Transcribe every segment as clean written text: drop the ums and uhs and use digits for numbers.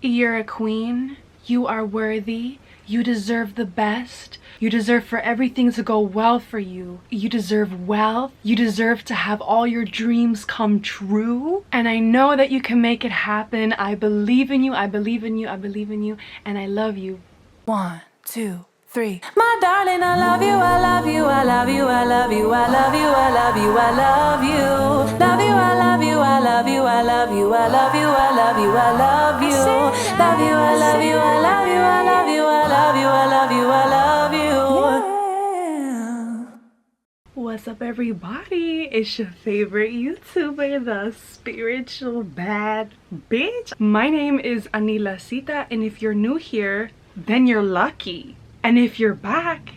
You're a queen. You are worthy. You deserve the best. You deserve for everything to go well for you. You deserve wealth. You deserve to have all your dreams come true. And I know that you can make it happen. I believe in you. I believe in you. I believe in you. And I love you. 1, 2, 3. My darling, I love you. I love you. I love you. I love you. I love you. I love you. I love you. Love you. I love you. I love you. I love you. I love you. I love you. I love you. Love you. I love you. I love you. I love you. I love you. I love you. I love you. What's up, everybody? It's your favorite YouTuber, the spiritual bad bitch. My name is Anila Sita, and if you're new here, then you're lucky. And if you're back,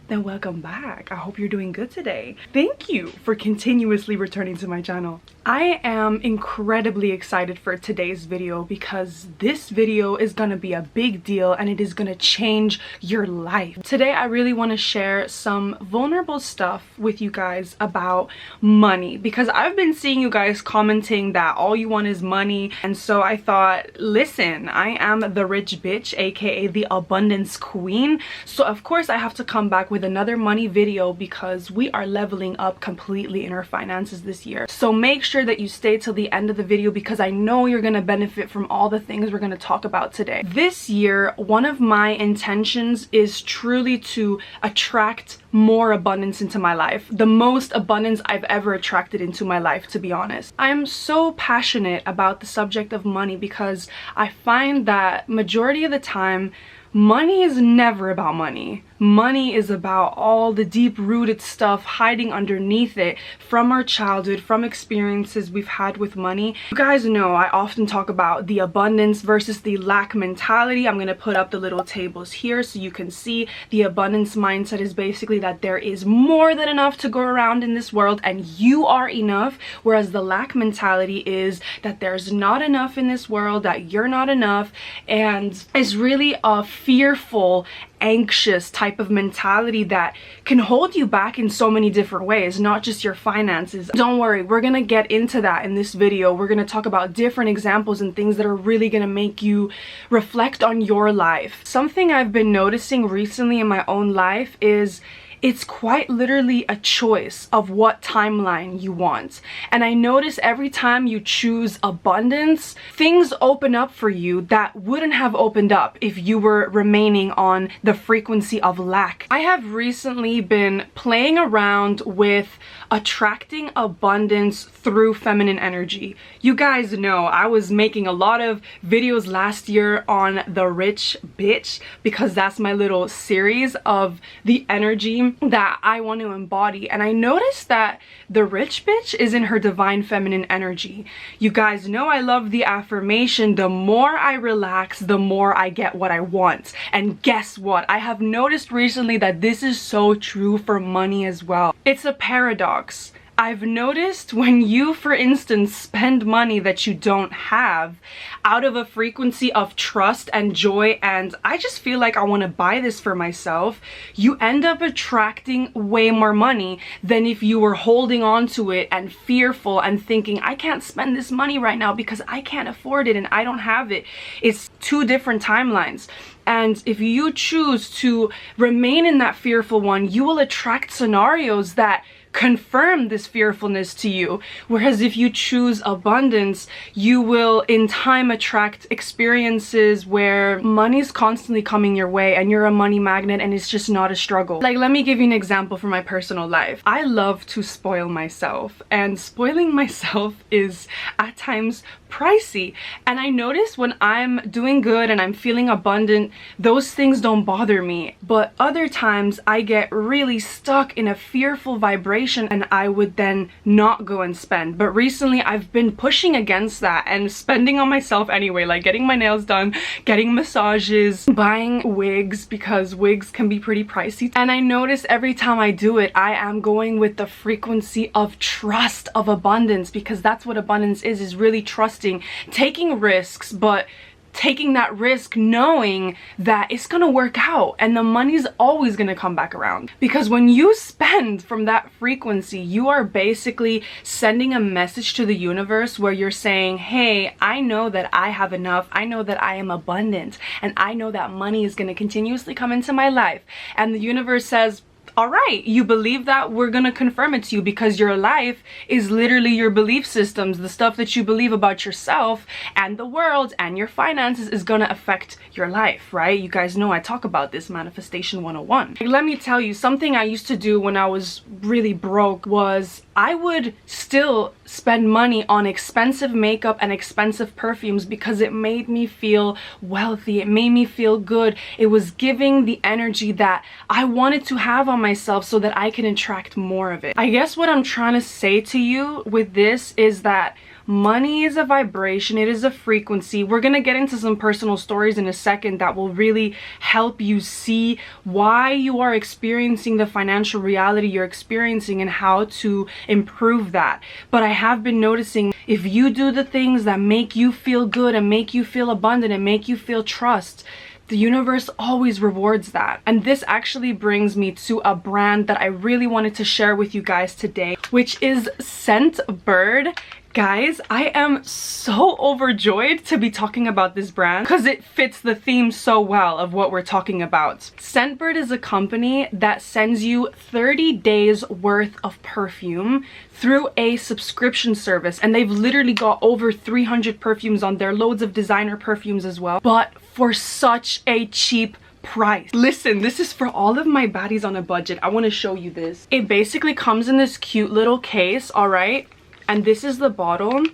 then welcome back. I hope you're doing good today. Thank you for continuously returning to my channel. I am incredibly excited for today's video because this video is gonna be a big deal and it is gonna change your life. Today, I really wanna share some vulnerable stuff with you guys about money because I've been seeing you guys commenting that all you want is money. And so I thought, listen, I am the rich bitch, aka the abundance queen. So of course I have to come back with another money video because we are leveling up completely in our finances this year. So make sure that you stay till the end of the video because I know you're gonna benefit from all the things we're gonna talk about today. This year, one of my intentions is truly to attract more abundance into my life. The most abundance I've ever attracted into my life, to be honest. I'm so passionate about the subject of money because I find that majority of the time, money is never about money. Money is about all the deep-rooted stuff hiding underneath it from our childhood, from experiences we've had with money. You guys know I often talk about the abundance versus the lack mentality. I'm gonna put up the little tables here so you can see the abundance mindset is basically that there is more than enough to go around in this world and you are enough, whereas the lack mentality is that there's not enough in this world, that you're not enough, and it's really a fearful, anxious type of mentality that can hold you back in so many different ways, not just your finances. Don't worry, we're gonna get into that in this video. We're gonna talk about different examples and things that are really gonna make you reflect on your life. Something I've been noticing recently in my own life is it's quite literally a choice of what timeline you want. And I notice every time you choose abundance, things open up for you that wouldn't have opened up if you were remaining on the frequency of lack. I have recently been playing around with attracting abundance through feminine energy. You guys know I was making a lot of videos last year on the rich bitch because that's my little series of the energy that I want to embody, and I noticed that the rich bitch is in her divine feminine energy. You guys know I love the affirmation, the more I relax, the more I get what I want. And guess what? I have noticed recently that this is so true for money as well. It's a paradox. I've noticed when you, for instance, spend money that you don't have out of a frequency of trust and joy and I just feel like I want to buy this for myself, you end up attracting way more money than if you were holding on to it and fearful and thinking, I can't spend this money right now because I can't afford it and I don't have it. It's two different timelines. And if you choose to remain in that fearful one, you will attract scenarios that confirm this fearfulness to you. Whereas if you choose abundance, you will in time attract experiences where money's constantly coming your way and you're a money magnet and it's just not a struggle. Like, let me give you an example from my personal life. I love to spoil myself, and spoiling myself is at times pricey. And I notice when I'm doing good and I'm feeling abundant, those things don't bother me. But other times I get really stuck in a fearful vibration and I would then not go and spend. But recently I've been pushing against that and spending on myself anyway, like getting my nails done, getting massages, buying wigs because wigs can be pretty pricey. And I notice every time I do it, I am going with the frequency of trust, of abundance, because that's what abundance is really trusting, taking risks, but taking that risk knowing that it's gonna work out and the money's always gonna come back around. Because when you spend from that frequency, you are basically sending a message to the universe where you're saying, hey, I know that I have enough, I know that I am abundant, and I know that money is gonna continuously come into my life. And the universe says, all right, you believe that, we're gonna confirm it to you, because your life is literally your belief systems. The stuff that you believe about yourself and the world and your finances is gonna affect your life, right? You guys know I talk about this, Manifestation 101. Let me tell you, something I used to do when I was really broke was I would still spend money on expensive makeup and expensive perfumes because it made me feel wealthy. It made me feel good. It was giving the energy that I wanted to have on myself so that I can attract more of it. I guess what I'm trying to say to you with this is that money is a vibration, it is a frequency. We're gonna get into some personal stories in a second that will really help you see why you are experiencing the financial reality you're experiencing and how to improve that. But I have been noticing, if you do the things that make you feel good and make you feel abundant and make you feel trust, the universe always rewards that. And this actually brings me to a brand that I really wanted to share with you guys today, which is Scentbird. Guys, I am so overjoyed to be talking about this brand because it fits the theme so well of what we're talking about. Scentbird is a company that sends you 30 days worth of perfume through a subscription service, and they've literally got over 300 perfumes on there, loads of designer perfumes as well, but for such a cheap price. Listen, this is for all of my baddies on a budget. I want to show you this. It basically comes in this cute little case, all right? And this is the bottle,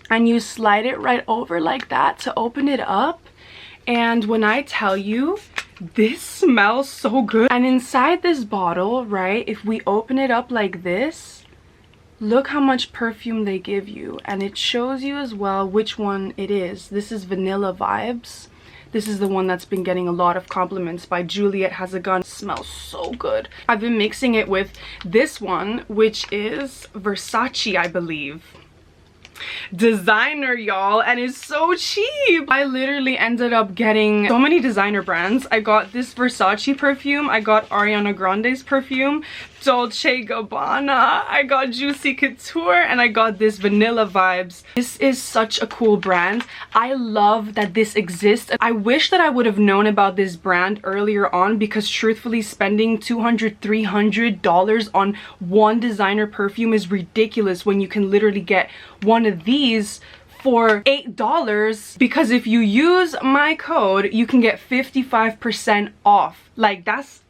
and you slide it right over like that to open it up. And when I tell you, this smells so good. And inside this bottle, right, if we open it up like this, look how much perfume they give you. And it shows you as well which one it is. This is Vanilla Vibes. This is the one that's been getting a lot of compliments by Juliet Has a Gun. It smells so good. I've been mixing it with this one, which is Versace, I believe. Designer, y'all, and it's so cheap. I literally ended up getting so many designer brands. I got this Versace perfume, I got Ariana Grande's perfume, Dolce & Gabbana, I got Juicy Couture, and I got this Vanilla Vibes. This is such a cool brand. I love that this exists. I wish that I would have known about this brand earlier on, because truthfully, spending $200, $300 on one designer perfume is ridiculous when you can literally get one of these for $8, because if you use my code, you can get 55% off. Like, that's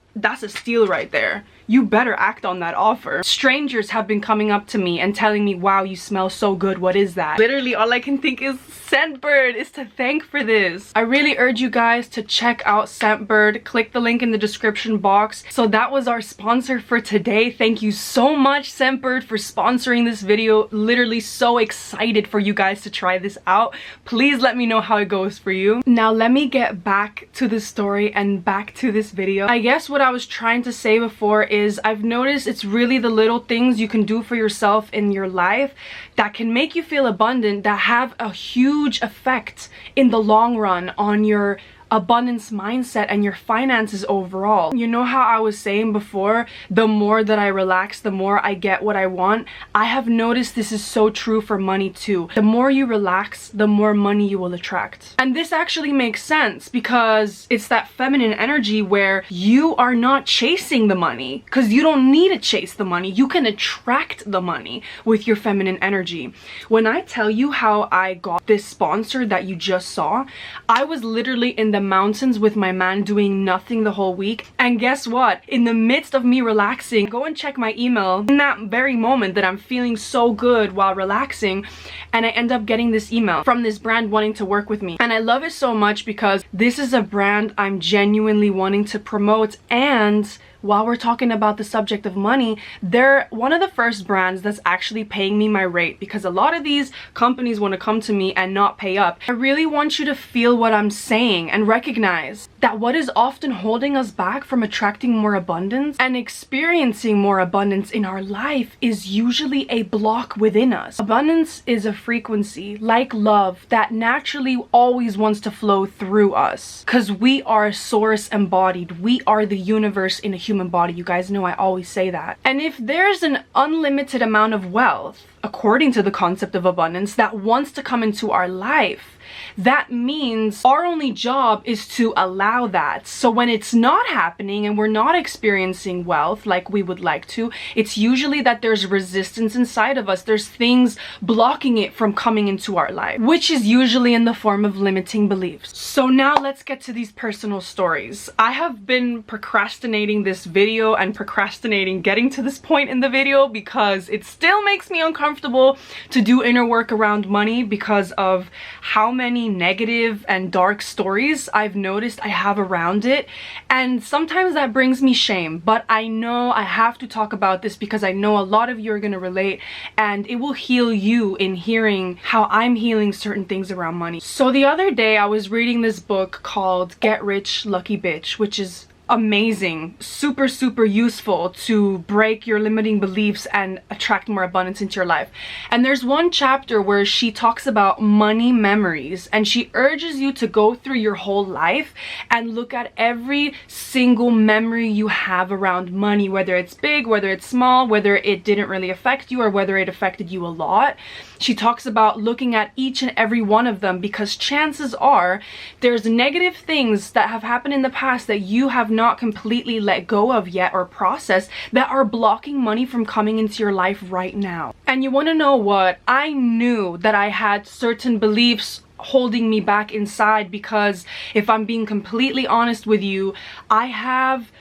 a steal right there. You better act on that offer. Strangers have been coming up to me and telling me, wow, you smell so good, what is that? Literally all I can think is Scentbird is to thank for this. I really urge you guys to check out Scentbird. Click the link in the description box. So that was our sponsor for today. Thank you so much, Scentbird, for sponsoring this video. Literally so excited for you guys to try this out. Please let me know how it goes for you. Now let me get back to the story and back to this video. I guess what I was trying to say before is I've noticed it's really the little things you can do for yourself in your life that can make you feel abundant, that have a huge effect in the long run on your abundance mindset and your finances overall. You know how I was saying before, the more that I relax, the more I get what I want? I have noticed this is so true for money too. The more you relax, the more money you will attract. And this actually makes sense because it's that feminine energy where you are not chasing the money, because you don't need to chase the money. You can attract the money with your feminine energy. When I tell you how I got this sponsor that you just saw, I was literally in the mountains with my man doing nothing the whole week, and guess what? In the midst of me relaxing, go and check my email in that very moment that I'm feeling so good while relaxing, and I end up getting this email from this brand wanting to work with me. And I love it so much because this is a brand I'm genuinely wanting to promote, and while we're talking about the subject of money, they're one of the first brands that's actually paying me my rate, because a lot of these companies want to come to me and not pay up. I really want you to feel what I'm saying and recognize that what is often holding us back from attracting more abundance and experiencing more abundance in our life is usually a block within us. Abundance is a frequency, like love, that naturally always wants to flow through us, because we are source embodied. We are the universe in a human body. You guys know I always say that. And if there's an unlimited amount of wealth, according to the concept of abundance, that wants to come into our life, that means our only job is to allow that. So when it's not happening and we're not experiencing wealth like we would like to, it's usually that there's resistance inside of us. There's things blocking it from coming into our life, which is usually in the form of limiting beliefs. So now let's get to these personal stories. I have been procrastinating this video and procrastinating getting to this point in the video because it still makes me uncomfortable to do inner work around money because of how many negative and dark stories I've noticed I have around it, and sometimes that brings me shame, but I know I have to talk about this because I know a lot of you are going to relate, and it will heal you in hearing how I'm healing certain things around money. So the other day I was reading this book called Get Rich Lucky Bitch, which is amazing, super useful to break your limiting beliefs and attract more abundance into your life. And there's one chapter where she talks about money memories, and she urges you to go through your whole life and look at every single memory you have around money, whether it's big, whether it's small, whether it didn't really affect you or whether it affected you a lot. She talks about looking at each and every one of them, because chances are there's negative things that have happened in the past that you have not completely let go of yet or processed that are blocking money from coming into your life right now. And you want to know what? I knew that I had certain beliefs holding me back inside, because if I'm being completely honest with you, I have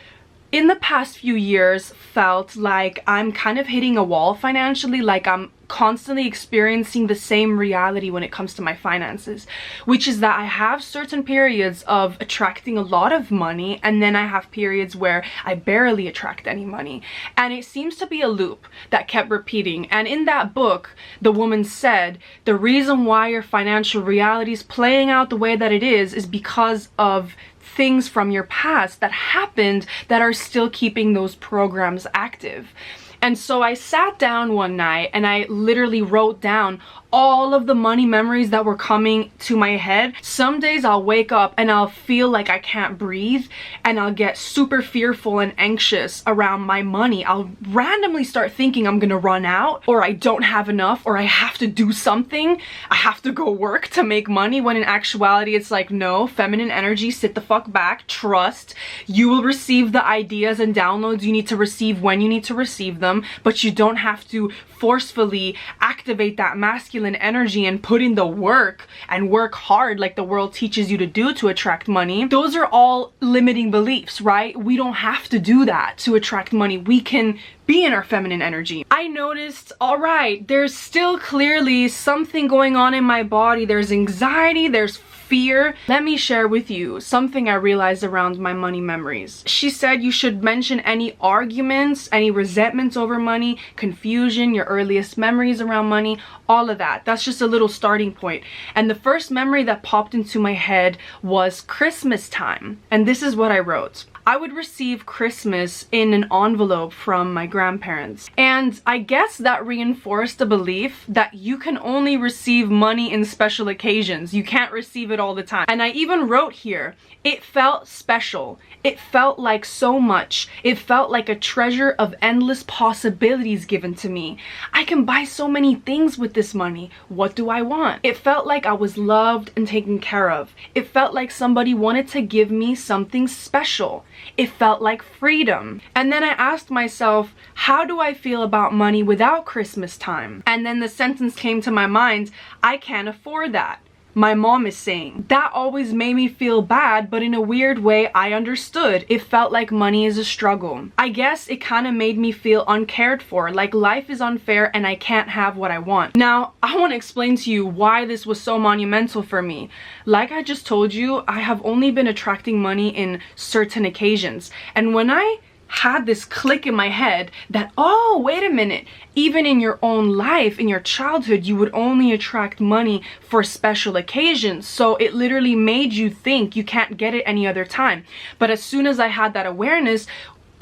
in the past few years felt like I'm kind of hitting a wall financially, like I'm constantly experiencing the same reality when it comes to my finances, which is that I have certain periods of attracting a lot of money, and then I have periods where I barely attract any money, and it seems to be a loop that kept repeating. And in that book, the woman said the reason why your financial reality is playing out the way that it is because of things from your past that happened that are still keeping those programs active. And so I sat down one night and I literally wrote down all of the money memories that were coming to my head. Some days I'll wake up and I'll feel like I can't breathe, and I'll get super fearful and anxious around my money. I'll randomly start thinking I'm gonna run out, or I don't have enough, or I have to do something. I have to go work to make money, when in actuality it's like, no, feminine energy, sit the fuck back, trust. You will receive the ideas and downloads you need to receive when you need to receive them, but you don't have to forcefully activate that masculine energy and put in the work and work hard like the world teaches you to do to attract money. Those are all limiting beliefs, right? We don't have to do that to attract money. We can be in our feminine energy. I noticed, all right, there's still clearly something going on in my body. There's anxiety, there's fear. Let me share with you something I realized around my money memories. She said you should mention any arguments, any resentments over money, confusion, your earliest memories around money, all of that. That's just a little starting point. And the first memory that popped into my head was Christmas time. And this is what I wrote. I would receive Christmas in an envelope from my grandparents. And I guess that reinforced the belief that you can only receive money in special occasions. You can't receive it all the time. And I even wrote here, it felt special. It felt like so much. It felt like a treasure of endless possibilities given to me. I can buy so many things with this money. What do I want? It felt like I was loved and taken care of. It felt like somebody wanted to give me something special. It felt like freedom. And then I asked myself, how do I feel about money without Christmas time? And then the sentence came to my mind, I can't afford that. My mom is saying. That always made me feel bad, but in a weird way, I understood. It felt like money is a struggle. I guess it kind of made me feel uncared for, like life is unfair and I can't have what I want. Now, I want to explain to you why this was so monumental for me. Like I just told you, I have only been attracting money in certain occasions. And when I had this click in my head that, oh, wait a minute, even in your own life, in your childhood, you would only attract money for special occasions. So it literally made you think you can't get it any other time. But as soon as I had that awareness,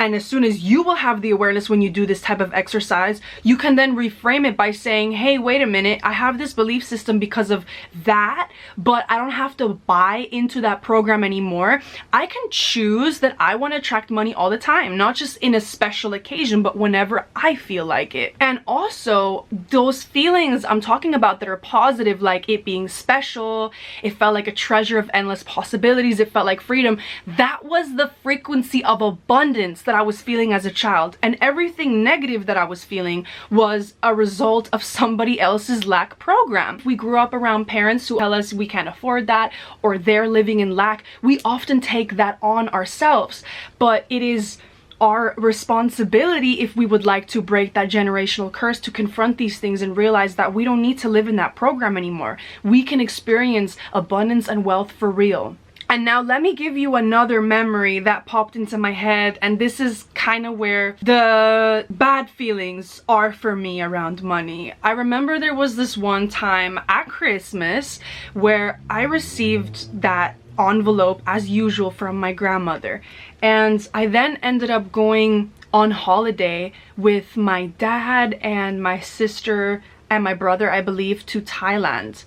and as soon as you will have the awareness when you do this type of exercise, you can then reframe it by saying, hey, wait a minute, I have this belief system because of that, but I don't have to buy into that program anymore. I can choose that I want to attract money all the time, not just in a special occasion, but whenever I feel like it. And also, those feelings I'm talking about that are positive, like it being special, it felt like a treasure of endless possibilities, it felt like freedom, that was the frequency of abundance that I was feeling as a child. And everything negative that I was feeling was a result of somebody else's lack program. We grew up around parents who tell us we can't afford that, or they're living in lack. We often take that on ourselves, but it is our responsibility, if we would like to break that generational curse, to confront these things and realize that we don't need to live in that program anymore. We can experience abundance and wealth for real. And now let me give you another memory that popped into my head, and this is kind of where the bad feelings are for me around money. I remember there was this one time at Christmas where I received that envelope as usual from my grandmother, and I then ended up going on holiday with my dad and my sister and my brother, I believe, to Thailand.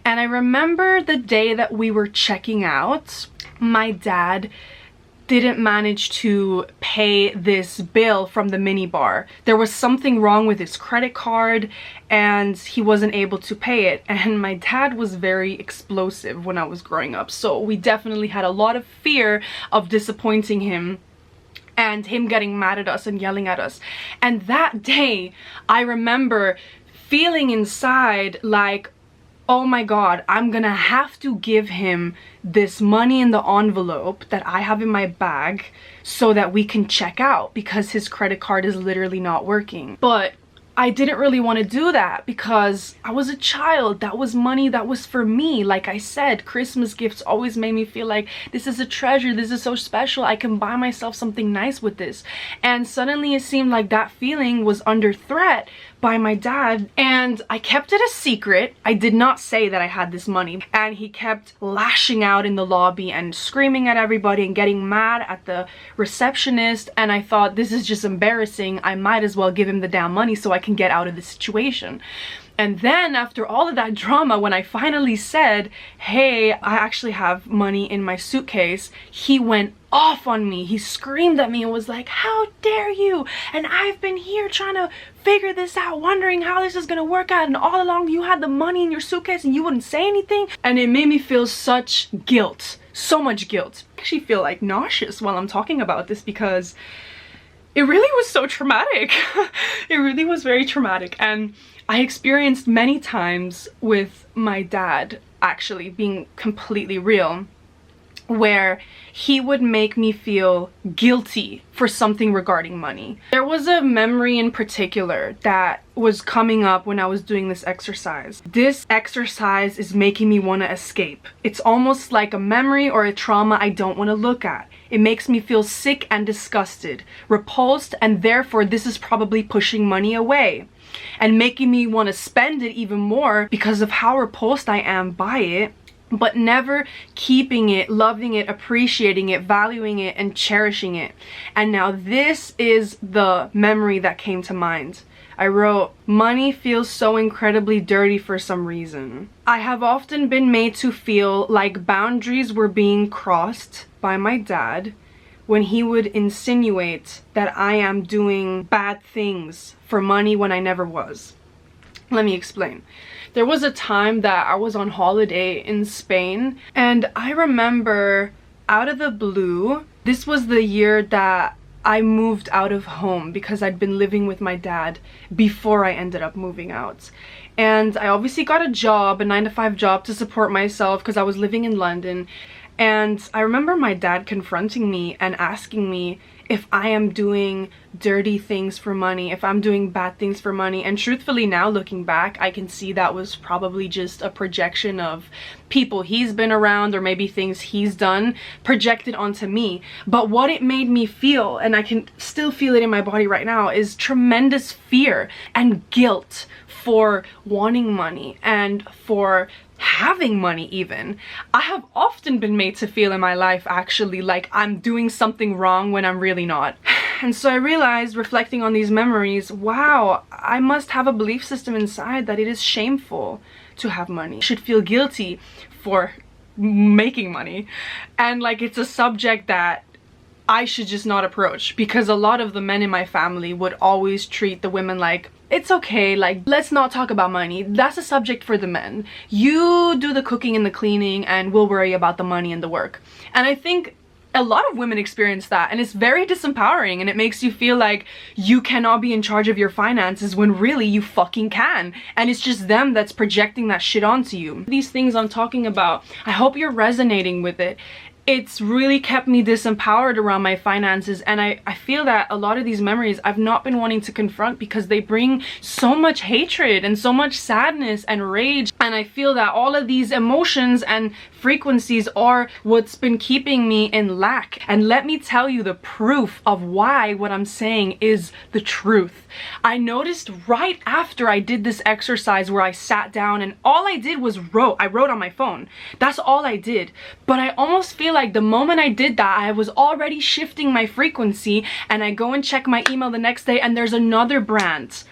And I remember the day that we were checking out, my dad didn't manage to pay this bill from the minibar. There was something wrong with his credit card and he wasn't able to pay it. And my dad was very explosive when I was growing up, so we definitely had a lot of fear of disappointing him and him getting mad at us and yelling at us. And that day, I remember feeling inside like, oh my god, I'm gonna have to give him this money in the envelope that I have in my bag so that we can check out, because his credit card is literally not working. But I didn't really want to do that because I was a child. That was money that was for me. Like I said, Christmas gifts always made me feel like this is a treasure, this is so special, I can buy myself something nice with this. And suddenly it seemed like that feeling was under threat by my dad, and I kept it a secret. I did not say that I had this money, and he kept lashing out in the lobby and screaming at everybody and getting mad at the receptionist. And I thought, this is just embarrassing, I might as well give him the damn money so I can get out of this situation. And then after all of that drama, when I finally said, hey, I actually have money in my suitcase, he went off on me. He screamed at me and was like, how dare you? And I've been here trying to figure this out, wondering how this is gonna work out, and all along you had the money in your suitcase and you wouldn't say anything. And it made me feel such guilt, so much guilt. I actually feel like nauseous while I'm talking about this because it really was so traumatic. It really was very traumatic, and I experienced many times with my dad, actually being completely real, where he would make me feel guilty for something regarding money. There was a memory in particular that was coming up when I was doing this exercise. This exercise is making me want to escape. It's almost like a memory or a trauma I don't want to look at. It makes me feel sick and disgusted, repulsed, and therefore this is probably pushing money away and making me want to spend it even more because of how repulsed I am by it, but never keeping it, loving it, appreciating it, valuing it, and cherishing it. And now this is the memory that came to mind. I wrote, money feels so incredibly dirty for some reason. I have often been made to feel like boundaries were being crossed by my dad when he would insinuate that I am doing bad things for money when I never was. Let me explain. There was a time that I was on holiday in Spain, and I remember out of the blue, this was the year that I moved out of home because I'd been living with my dad before I ended up moving out. And I obviously got a job, a 9-to-5 job to support myself because I was living in London. And I remember my dad confronting me and asking me if I am doing dirty things for money, if I'm doing bad things for money. And truthfully, now looking back, I can see that was probably just a projection of people he's been around, or maybe things he's done projected onto me. But what it made me feel, and I can still feel it in my body right now, is tremendous fear and guilt for wanting money and for having money even. I have often been made to feel in my life actually like I'm doing something wrong when I'm really not. And so I realized, reflecting on these memories, wow, I must have a belief system inside that it is shameful to have money. I should feel guilty for making money. And like, it's a subject that I should just not approach, because a lot of the men in my family would always treat the women like, it's okay, like, let's not talk about money. That's a subject for the men. You do the cooking and the cleaning and we'll worry about the money and the work. And I think a lot of women experience that, and it's very disempowering, and it makes you feel like you cannot be in charge of your finances when really you fucking can. And it's just them that's projecting that shit onto you. These things I'm talking about, I hope you're resonating with it. It's really kept me disempowered around my finances, and I feel that a lot of these memories I've not been wanting to confront because they bring so much hatred and so much sadness and rage. And I feel that all of these emotions and frequencies are what's been keeping me in lack. And let me tell you the proof of why what I'm saying is the truth. I noticed right after I did this exercise where I sat down and all I did was I wrote on my phone. That's all I did. But I almost feel like the moment I did that, I was already shifting my frequency, and I go and check my email the next day and there's another brand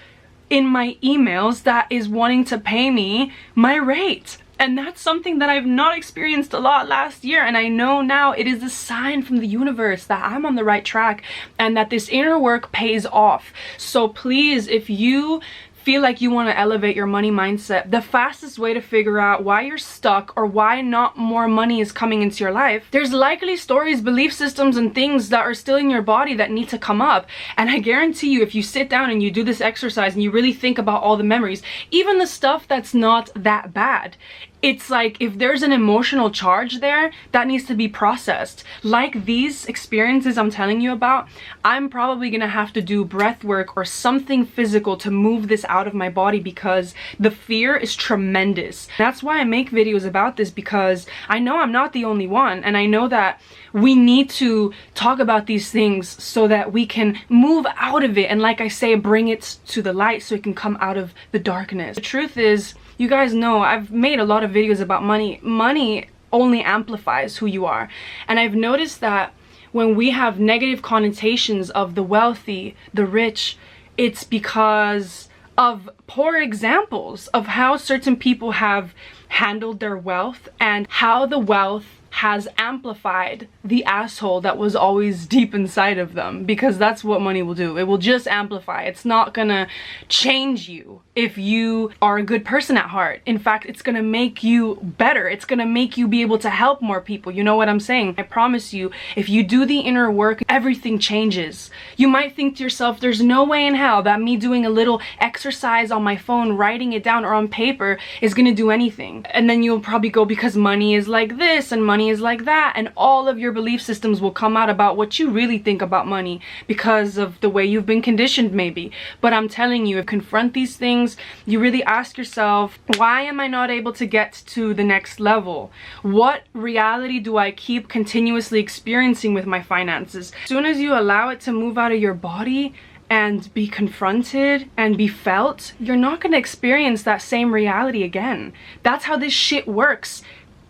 in my emails that is wanting to pay me my rate. And that's something that I've not experienced a lot last year, and I know now it is a sign from the universe that I'm on the right track and that this inner work pays off. So please, if you feel like you want to elevate your money mindset, the fastest way to figure out why you're stuck or why not more money is coming into your life, there's likely stories, belief systems, and things that are still in your body that need to come up. And I guarantee you, if you sit down and you do this exercise and you really think about all the memories, even the stuff that's not that bad, it's like if there's an emotional charge there that needs to be processed. Like these experiences I'm telling you about, I'm probably gonna have to do breath work or something physical to move this out of my body, because the fear is tremendous. That's why I make videos about this, because I know I'm not the only one, and I know that we need to talk about these things so that we can move out of it, and like I say, bring it to the light so it can come out of the darkness. The truth is, you guys know I've made a lot of videos about money. Money only amplifies who you are. And I've noticed that when we have negative connotations of the wealthy, the rich, it's because of poor examples of how certain people have handled their wealth and how the wealth has amplified the asshole that was always deep inside of them, because that's what money will do. It will just amplify. It's not gonna change you if you are a good person at heart. In fact, it's gonna make you better. It's gonna make you be able to help more people. You know what I'm saying? I promise you, if you do the inner work, everything changes. You might think to yourself, there's no way in hell that me doing a little exercise on my phone, writing it down, or on paper is gonna do anything. And then you'll probably go, because money is like this and money is like that, and all of your belief systems will come out about what you really think about money because of the way you've been conditioned maybe. But I'm telling you, if you confront these things, you really ask yourself, why am I not able to get to the next level? What reality do I keep continuously experiencing with my finances? As soon as you allow it to move out of your body and be confronted and be felt, you're not going to experience that same reality again. That's how this shit works.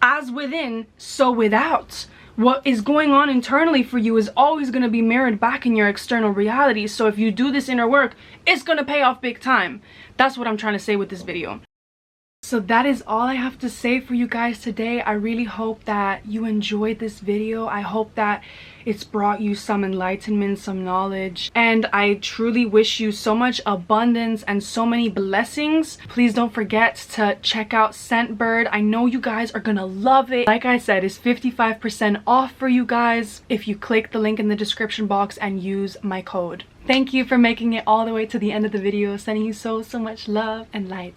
As within, so without. What is going on internally for you is always going to be mirrored back in your external reality. So if you do this inner work, it's going to pay off big time. That's what I'm trying to say with this video. So that is all I have to say for you guys today. I really hope that you enjoyed this video. I hope that it's brought you some enlightenment, some knowledge, and I truly wish you so much abundance and so many blessings. Please don't forget to check out Scentbird. I know you guys are gonna love it. Like I said, it's 55% off for you guys if you click the link in the description box and use my code. Thank you for making it all the way to the end of the video. Sending you so much love and light.